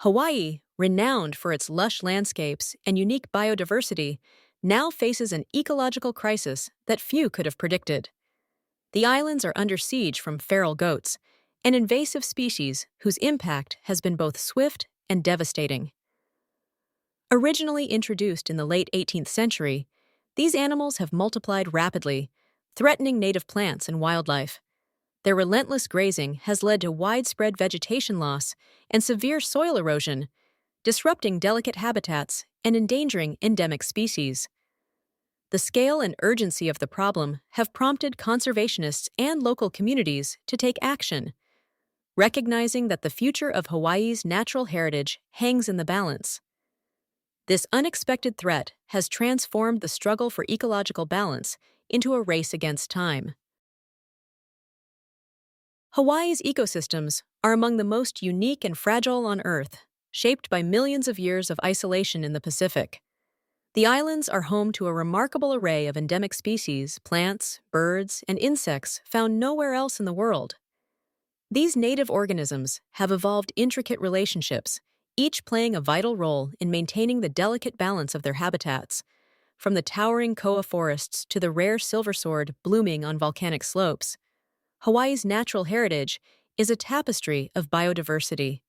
Hawaii, renowned for its lush landscapes and unique biodiversity, now faces an ecological crisis that few could have predicted. The islands are under siege from feral goats, an invasive species whose impact has been both swift and devastating. Originally introduced in the late 18th century, these animals have multiplied rapidly, threatening native plants and wildlife. Their relentless grazing has led to widespread vegetation loss and severe soil erosion, disrupting delicate habitats and endangering endemic species. The scale and urgency of the problem have prompted conservationists and local communities to take action, recognizing that the future of Hawaii's natural heritage hangs in the balance. This unexpected threat has transformed the struggle for ecological balance into a race against time. Hawaii's ecosystems are among the most unique and fragile on Earth, shaped by millions of years of isolation in the Pacific. The islands are home to a remarkable array of endemic species, plants, birds, and insects found nowhere else in the world. These native organisms have evolved intricate relationships, each playing a vital role in maintaining the delicate balance of their habitats, from the towering koa forests to the rare silversword blooming on volcanic slopes. Hawaii's natural heritage is a tapestry of biodiversity.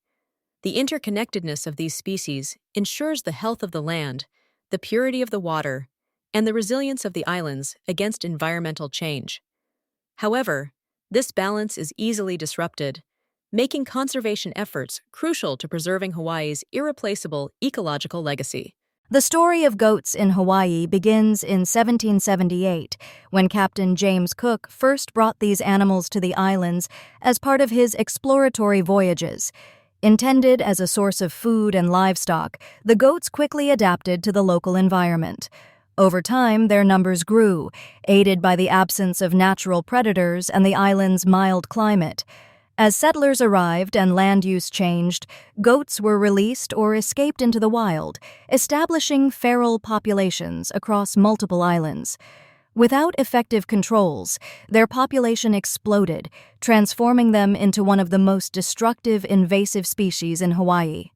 The interconnectedness of these species ensures the health of the land, the purity of the water, and the resilience of the islands against environmental change. However, this balance is easily disrupted, making conservation efforts crucial to preserving Hawaii's irreplaceable ecological legacy. The story of goats in Hawaii begins in 1778, when Captain James Cook first brought these animals to the islands as part of his exploratory voyages. Intended as a source of food and livestock, the goats quickly adapted to the local environment. Over time, their numbers grew, aided by the absence of natural predators and the island's mild climate. As settlers arrived and land use changed, goats were released or escaped into the wild, establishing feral populations across multiple islands. Without effective controls, their population exploded, transforming them into one of the most destructive invasive species in Hawaii.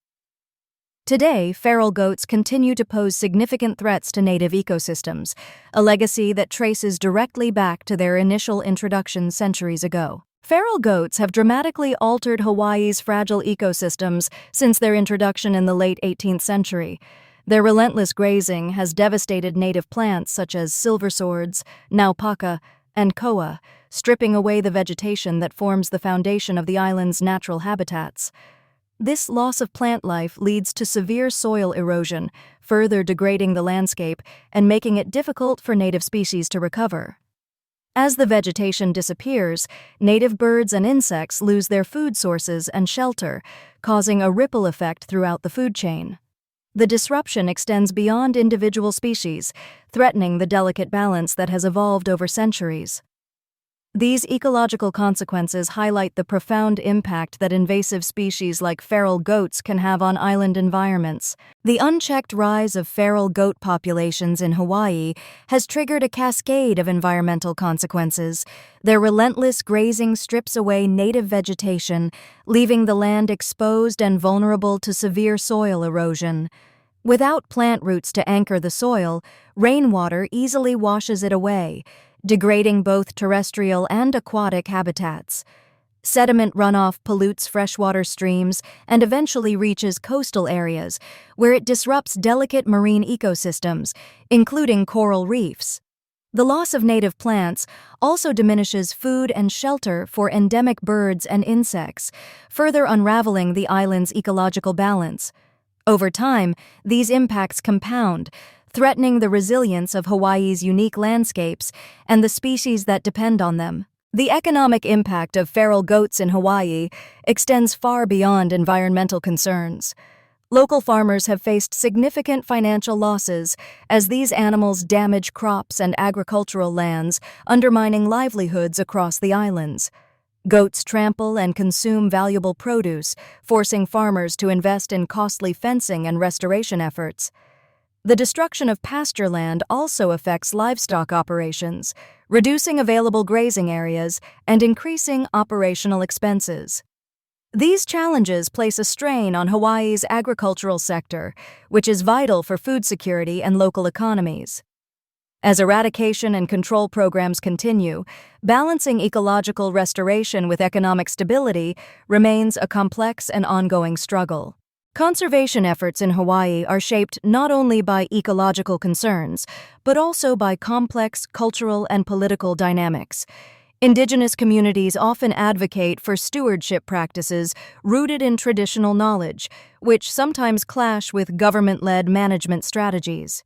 Today, feral goats continue to pose significant threats to native ecosystems, a legacy that traces directly back to their initial introduction centuries ago. Feral goats have dramatically altered Hawaii's fragile ecosystems since their introduction in the late 18th century. Their relentless grazing has devastated native plants such as silverswords, naupaka, and koa, stripping away the vegetation that forms the foundation of the island's natural habitats. This loss of plant life leads to severe soil erosion, further degrading the landscape and making it difficult for native species to recover. As the vegetation disappears, native birds and insects lose their food sources and shelter, causing a ripple effect throughout the food chain. The disruption extends beyond individual species, threatening the delicate balance that has evolved over centuries. These ecological consequences highlight the profound impact that invasive species like feral goats can have on island environments. The unchecked rise of feral goat populations in Hawaii has triggered a cascade of environmental consequences. Their relentless grazing strips away native vegetation, leaving the land exposed and vulnerable to severe soil erosion. Without plant roots to anchor the soil, rainwater easily washes it away, degrading both terrestrial and aquatic habitats. Sediment runoff pollutes freshwater streams and eventually reaches coastal areas, where it disrupts delicate marine ecosystems, including coral reefs. The loss of native plants also diminishes food and shelter for endemic birds and insects, further unraveling the island's ecological balance. Over time, these impacts compound, threatening the resilience of Hawaii's unique landscapes and the species that depend on them. The economic impact of feral goats in Hawaii extends far beyond environmental concerns. Local farmers have faced significant financial losses as these animals damage crops and agricultural lands, undermining livelihoods across the islands. Goats trample and consume valuable produce, forcing farmers to invest in costly fencing and restoration efforts. The destruction of pasture land also affects livestock operations, reducing available grazing areas and increasing operational expenses. These challenges place a strain on Hawaii's agricultural sector, which is vital for food security and local economies. As eradication and control programs continue, balancing ecological restoration with economic stability remains a complex and ongoing struggle. Conservation efforts in Hawaii are shaped not only by ecological concerns, but also by complex cultural and political dynamics. Indigenous communities often advocate for stewardship practices rooted in traditional knowledge, which sometimes clash with government-led management strategies.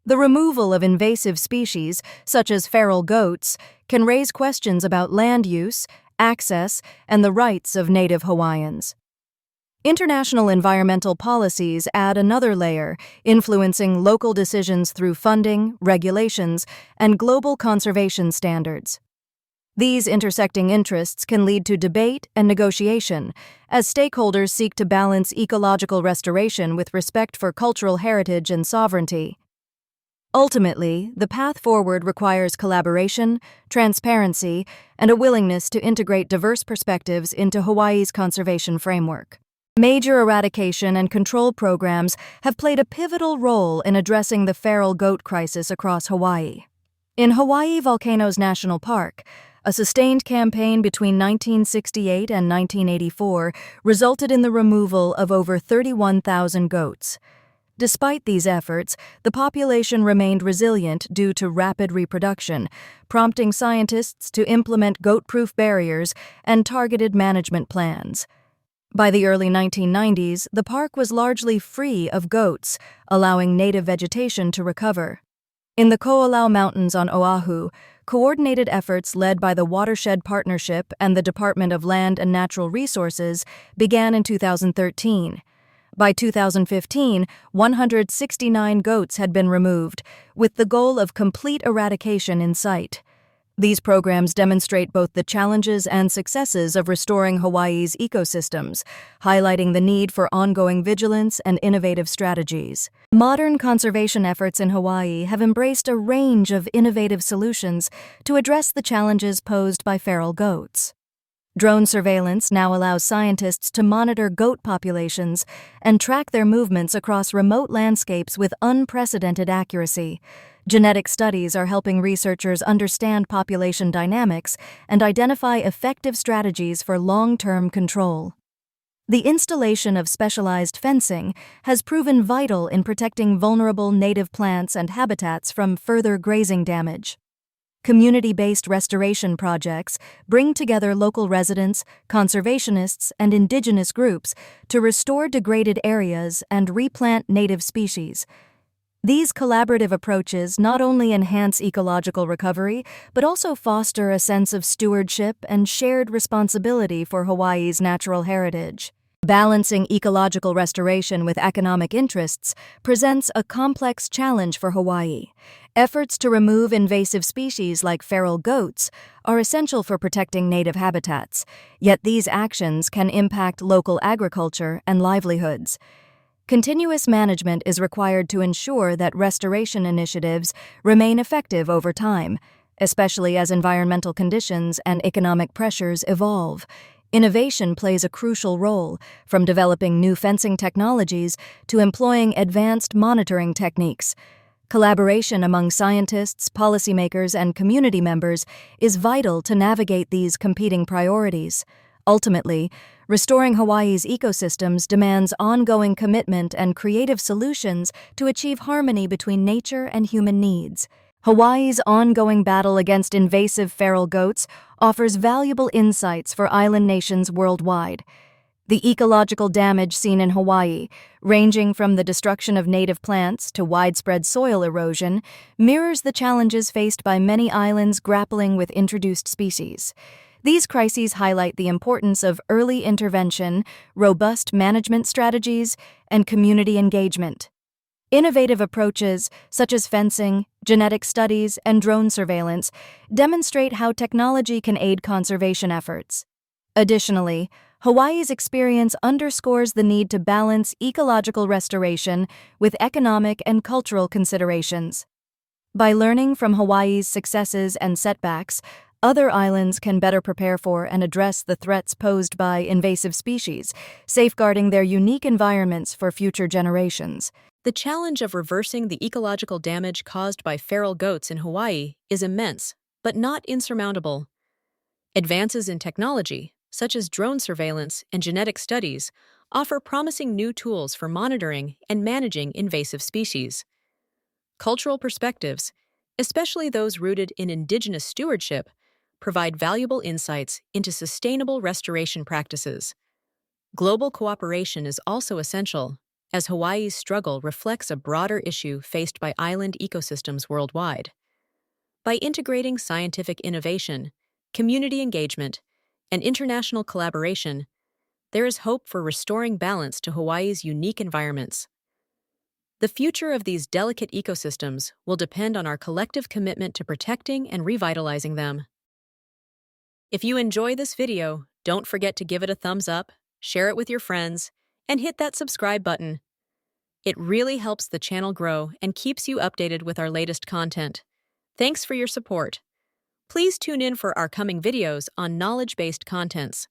The removal of invasive species, such as feral goats, can raise questions about land use, access, and the rights of native Hawaiians. International environmental policies add another layer, influencing local decisions through funding, regulations, and global conservation standards. These intersecting interests can lead to debate and negotiation, as stakeholders seek to balance ecological restoration with respect for cultural heritage and sovereignty. Ultimately, the path forward requires collaboration, transparency, and a willingness to integrate diverse perspectives into Hawaii's conservation framework. Major eradication and control programs have played a pivotal role in addressing the feral goat crisis across Hawaii. In Hawaii Volcanoes National Park, a sustained campaign between 1968 and 1984 resulted in the removal of over 31,000 goats. Despite these efforts, the population remained resilient due to rapid reproduction, prompting scientists to implement goat-proof barriers and targeted management plans. By the early 1990s, the park was largely free of goats, allowing native vegetation to recover. In the Ko'olau Mountains on Oahu, coordinated efforts led by the Watershed Partnership and the Department of Land and Natural Resources began in 2013. By 2015, 169 goats had been removed, with the goal of complete eradication in sight. These programs demonstrate both the challenges and successes of restoring Hawaii's ecosystems, highlighting the need for ongoing vigilance and innovative strategies. Modern conservation efforts in Hawaii have embraced a range of innovative solutions to address the challenges posed by feral goats. Drone surveillance now allows scientists to monitor goat populations and track their movements across remote landscapes with unprecedented accuracy. Genetic studies are helping researchers understand population dynamics and identify effective strategies for long-term control. The installation of specialized fencing has proven vital in protecting vulnerable native plants and habitats from further grazing damage. Community-based restoration projects bring together local residents, conservationists, and indigenous groups to restore degraded areas and replant native species. These collaborative approaches not only enhance ecological recovery, but also foster a sense of stewardship and shared responsibility for Hawaii's natural heritage. Balancing ecological restoration with economic interests presents a complex challenge for Hawaii. Efforts to remove invasive species like feral goats are essential for protecting native habitats, yet these actions can impact local agriculture and livelihoods. Continuous management is required to ensure that restoration initiatives remain effective over time, especially as environmental conditions and economic pressures evolve. Innovation plays a crucial role, from developing new fencing technologies to employing advanced monitoring techniques. Collaboration among scientists, policymakers, and community members is vital to navigate these competing priorities. Ultimately, restoring Hawaii's ecosystems demands ongoing commitment and creative solutions to achieve harmony between nature and human needs. Hawaii's ongoing battle against invasive feral goats offers valuable insights for island nations worldwide. The ecological damage seen in Hawaii, ranging from the destruction of native plants to widespread soil erosion, mirrors the challenges faced by many islands grappling with introduced species. These crises highlight the importance of early intervention, robust management strategies, and community engagement. Innovative approaches, such as fencing, genetic studies, and drone surveillance, demonstrate how technology can aid conservation efforts. Additionally, Hawaii's experience underscores the need to balance ecological restoration with economic and cultural considerations. By learning from Hawaii's successes and setbacks, Other islands can better prepare for and address the threats posed by invasive species, safeguarding their unique environments for future generations. The challenge of reversing the ecological damage caused by feral goats in Hawaii is immense, but not insurmountable. Advances in technology, such as drone surveillance and genetic studies, offer promising new tools for monitoring and managing invasive species. Cultural perspectives, especially those rooted in indigenous stewardship, provide valuable insights into sustainable restoration practices. Global cooperation is also essential, as Hawaii's struggle reflects a broader issue faced by island ecosystems worldwide. By integrating scientific innovation, community engagement, and international collaboration, there is hope for restoring balance to Hawaii's unique environments. The future of these delicate ecosystems will depend on our collective commitment to protecting and revitalizing them. If you enjoy this video, don't forget to give it a thumbs up, share it with your friends, and hit that subscribe button. It really helps the channel grow and keeps you updated with our latest content. Thanks for your support. Please tune in for our coming videos on knowledge-based contents.